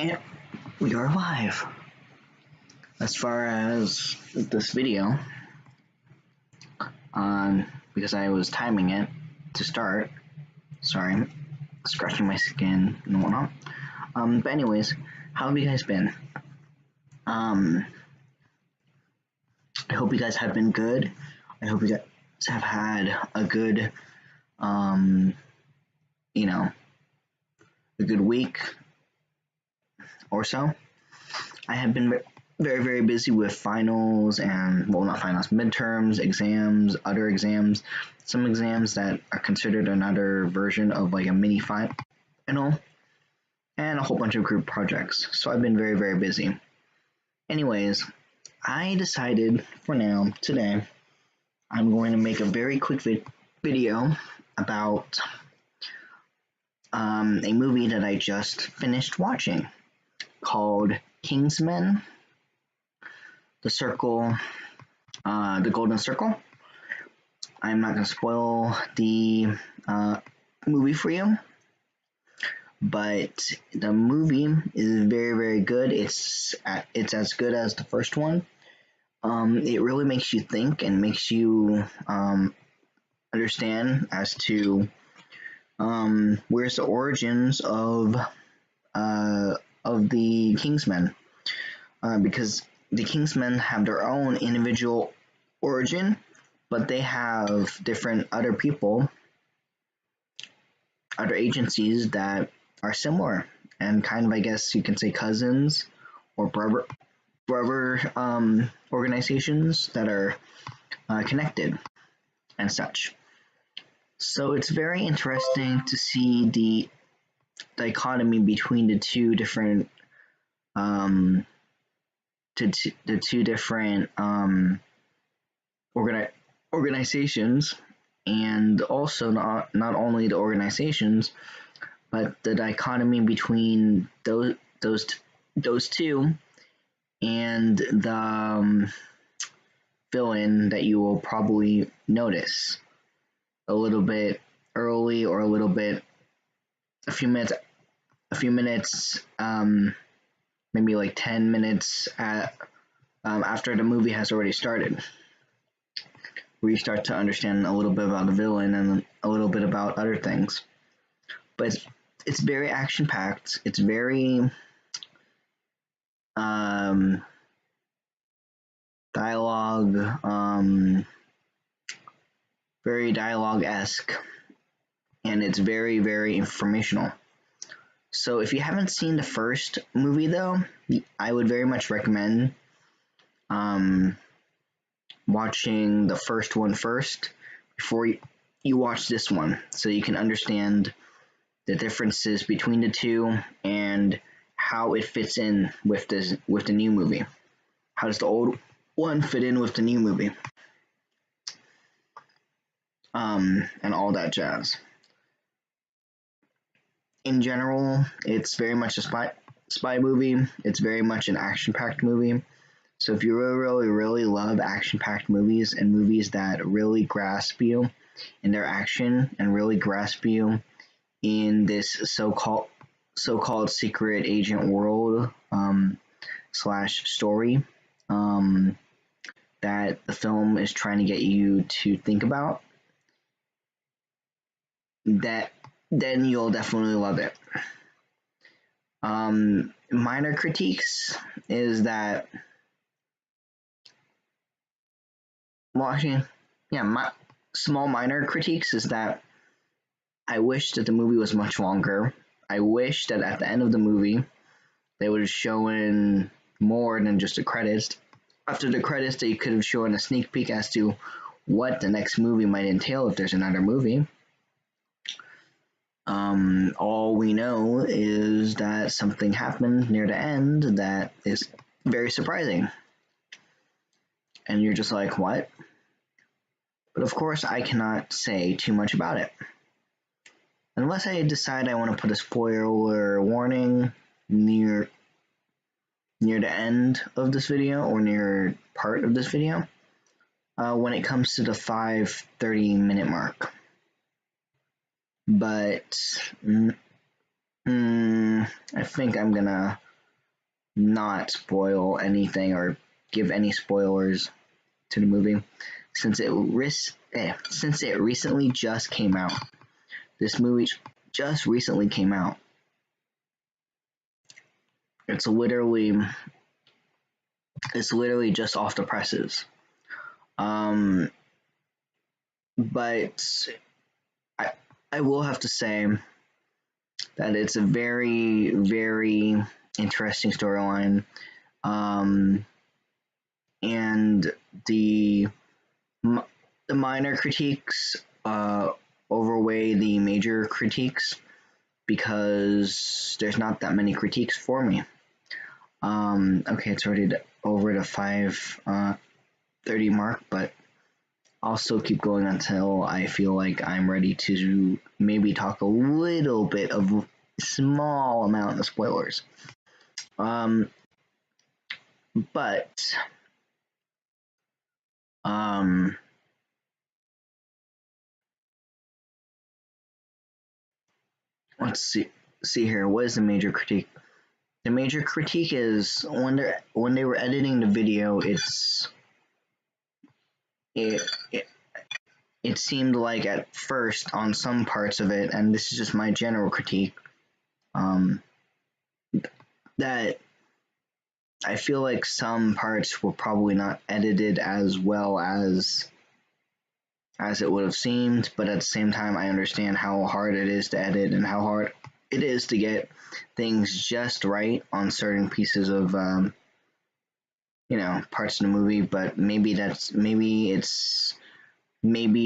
And we are live. As far as this video, because I was timing it to start. Sorry, scratching my skin and whatnot. But anyways, how have you guys been? I hope you guys have been good. I hope you guys have had a good, a good week or so. I have been very, very busy with finals and, well, not finals, midterms, exams, other exams, some exams that are considered another version of like a mini final, and a whole bunch of group projects. So I've been very, very busy. Anyways, I decided for now, today, I'm going to make a very quick video about a movie that I just finished watching called Kingsmen, the Golden Circle. I'm not going to spoil the movie for you, but the movie is very, very good. It's as good as the first one. It really makes you think and makes you understand as to where's the origins of the Kingsmen, because the Kingsmen have their own individual origin, but they have different other people, other agencies that are similar and kind of, I guess you can say, cousins or brother organizations that are connected and such. So it's very interesting to see the dichotomy between the two different organizations, and also not only the organizations, but the dichotomy between those two and the villain that you will probably notice a little bit early, or a few minutes, maybe like 10 minutes after the movie has already started, where you start to understand a little bit about the villain and a little bit about other things. But it's very action-packed. It's very very dialogue-esque, and it's very, very informational. So if you haven't seen the first movie, though, I would very much recommend watching the first one first before you watch this one, so you can understand the differences between the two and how it fits in with the new movie. How does the old one fit in with the new movie? And all that jazz. In general, it's very much a spy movie. It's very much an action-packed movie. So if you really, really, really love action-packed movies and movies that really grasp you in their action and really grasp you in this so-called secret agent world slash story that the film is trying to get you to think about, then you'll definitely love it. Minor critiques is that, my small minor critiques is that I wish that the movie was much longer. I wish that at the end of the movie they would have shown more than just the credits. After the credits, they could have shown a sneak peek as to what the next movie might entail if there's another movie. All we know is that something happened near the end that is very surprising. And you're just like, what? But of course, I cannot say too much about it. Unless I decide I want to put a spoiler warning near the end of this video, or near part of this video, when it comes to the 5:30-minute mark. But I think I'm gonna not spoil anything or give any spoilers to the movie since since it recently just came out. This movie just recently came out. It's literally just off the presses. But I I will have to say that it's a very, very interesting storyline. And the minor critiques overweigh the major critiques because there's not that many critiques for me. Okay, it's already over the 5:30 mark, but I'll still keep going until I feel like I'm ready to maybe talk a little bit of small amount of spoilers. But let's see here. What is the major critique? The major critique is when they were editing the video, it seemed like at first on some parts of it, and this is just my general critique, that I feel like some parts were probably not edited as well as it would have seemed, but at the same time I understand how hard it is to edit and how hard it is to get things just right on certain pieces of parts of the movie. But maybe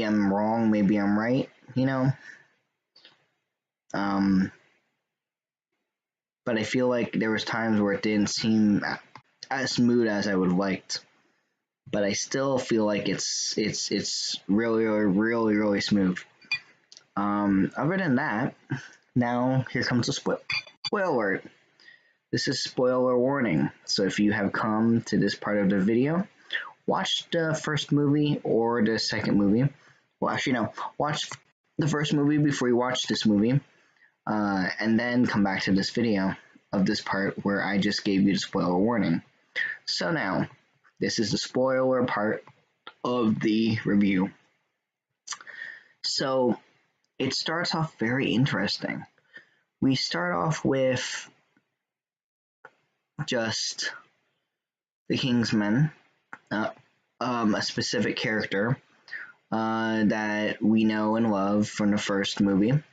I'm wrong, maybe I'm right, but I feel like there was times where it didn't seem as smooth as I would have liked. But I still feel like it's really, really, really, really smooth. Other than that, now here comes a spoiler alert. This is spoiler warning. So if you have come to this part of the video, watch the first movie or the second movie. Well, actually, no. Watch the first movie before you watch this movie, and then come back to this video of this part where I just gave you the spoiler warning. So now, this is the spoiler part of the review. So it starts off very interesting. We start off with just the kingsmen, a specific character that we know and love from the first movie.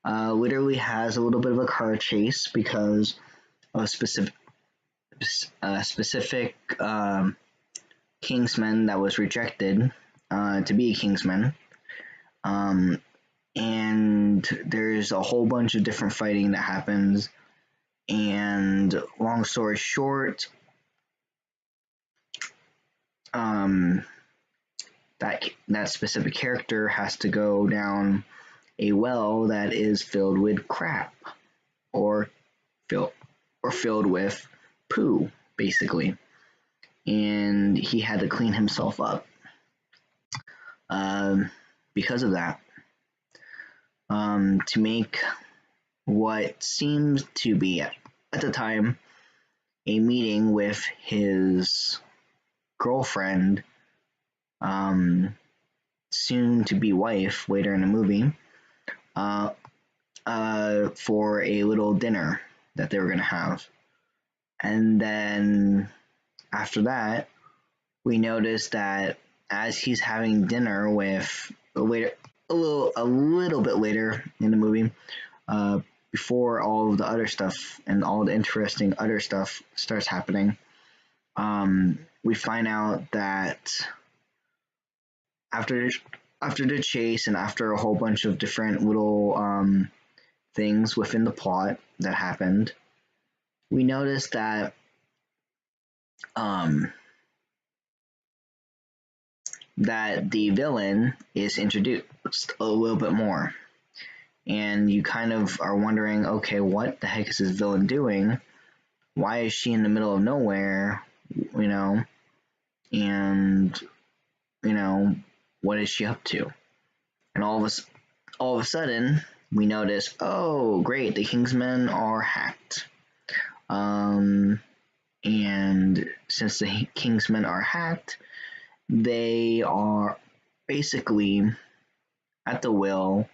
Literally has a little bit of a car chase because of a specific kingsman that was rejected to be a kingsman. And there's a whole bunch of different fighting that happens. And long story short, that specific character has to go down a well that is filled with crap, or filled with poo, basically, and he had to clean himself up because of that, to make what seems to be at the time a meeting with his girlfriend, soon to be wife later in the movie, for a little dinner that they were going to have. And then after that, we notice that as he's having dinner with a little bit later in the movie, before all of the other stuff and all the interesting other stuff starts happening, we find out that after the chase and after a whole bunch of different little things within the plot that happened, we noticed that that the villain is introduced a little bit more. And you kind of are wondering, okay, what the heck is this villain doing? Why is she in the middle of nowhere? And what is she up to? And all of a sudden, we notice, oh, great, the Kingsmen are hacked. and since the kingsmen are hacked, they are basically at the will,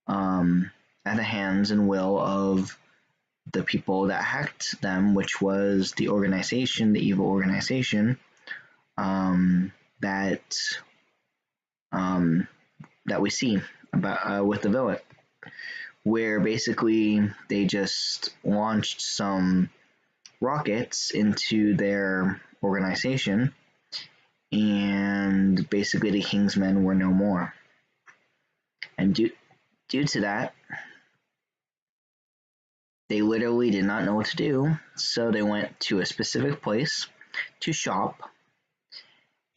at the hands and will of the people that hacked them, which was the organization, the evil organization, that that we see about with the villain, where basically they just launched some rockets into their organization, and basically the kingsmen were no more. And due to that, they literally did not know what to do, so they went to a specific place to shop,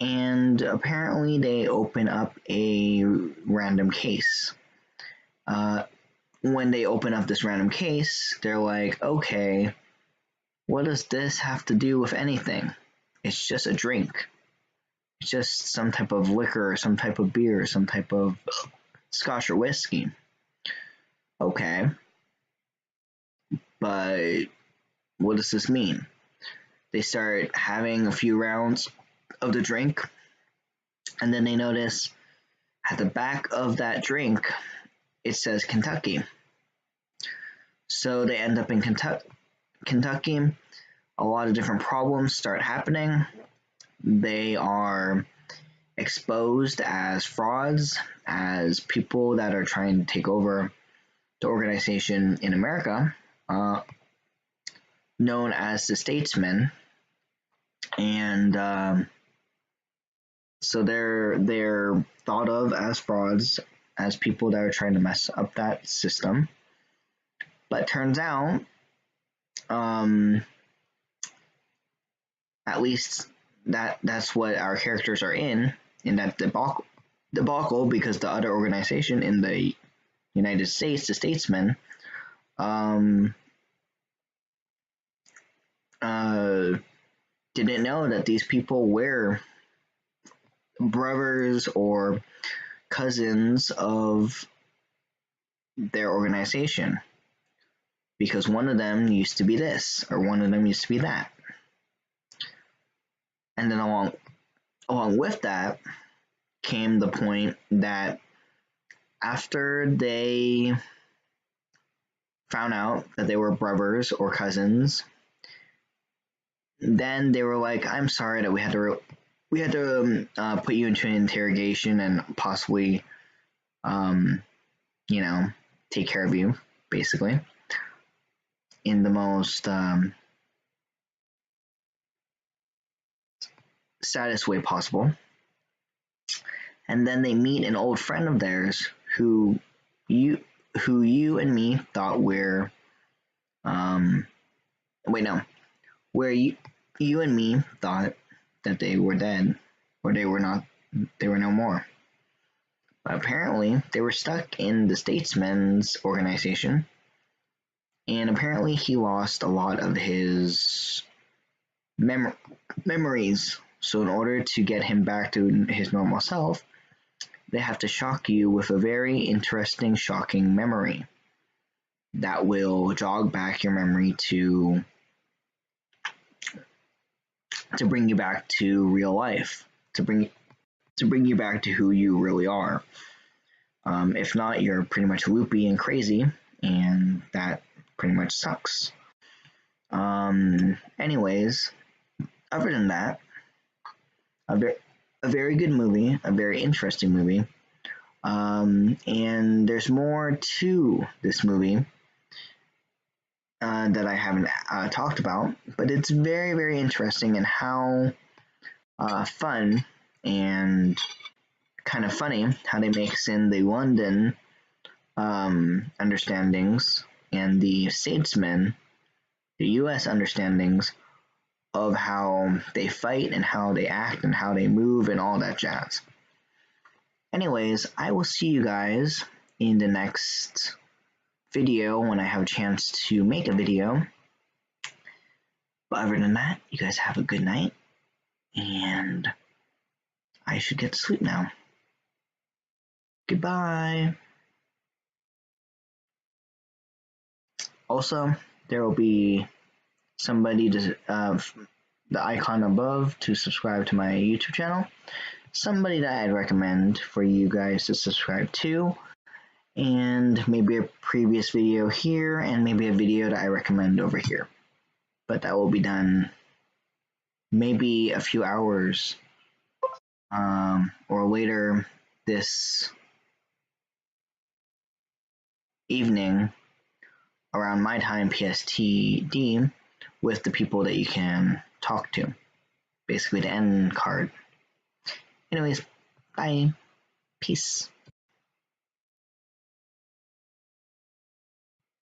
and apparently they open up a random case. When they open up this random case, they're like, okay, what does this have to do with anything? It's just a drink. It's just some type of liquor, or some type of beer, or some type of scotch or whiskey. Okay. But what does this mean? They start having a few rounds of the drink, and then they notice at the back of that drink it says Kentucky. So they end up in Kentucky. A lot of different problems start happening. They are exposed as frauds, as people that are trying to take over the organization in America, known as the statesmen, and so they're thought of as frauds, as people that are trying to mess up that system. But turns out, at least that's what our characters are in that debacle, because the other organization in the United States, the statesmen, didn't know that these people were brothers or cousins of their organization, because one of them used to be this, or one of them used to be that. And then along with that came the point that after they found out that they were brothers or cousins, then they were like, I'm sorry that we had to put you into an interrogation and possibly, take care of you, basically, in the most saddest way possible. And then they meet an old friend of theirs who you and me thought were, where you and me thought that they were dead, or they were not, they were no more. But apparently they were stuck in the statesman's organization, and apparently he lost a lot of his memories. So in order to get him back to his normal self, they have to shock you with a very interesting, shocking memory that will jog back your memory to bring you back to real life, to bring you back to who you really are. If not, you're pretty much loopy and crazy, and that pretty much sucks. Anyways, other than that, a very good movie, a very interesting movie. And there's more to this movie that I haven't talked about, but it's very, very interesting in how fun and kind of funny how they mix in the London understandings and the statesmen, the US understandings of how they fight and how they act and how they move and all that jazz. Anyways, I will see you guys in the next video when I have a chance to make a video. But other than that, you guys have a good night, and I should get to sleep now. Goodbye. Also, there will be somebody to the icon above to subscribe to my YouTube channel, somebody that I'd recommend for you guys to subscribe to, and maybe a previous video here, and maybe a video that I recommend over here. But that will be done maybe a few hours or later this evening around my time PSTD with the people that you can talk to. Basically the end card. Anyways, bye. Peace.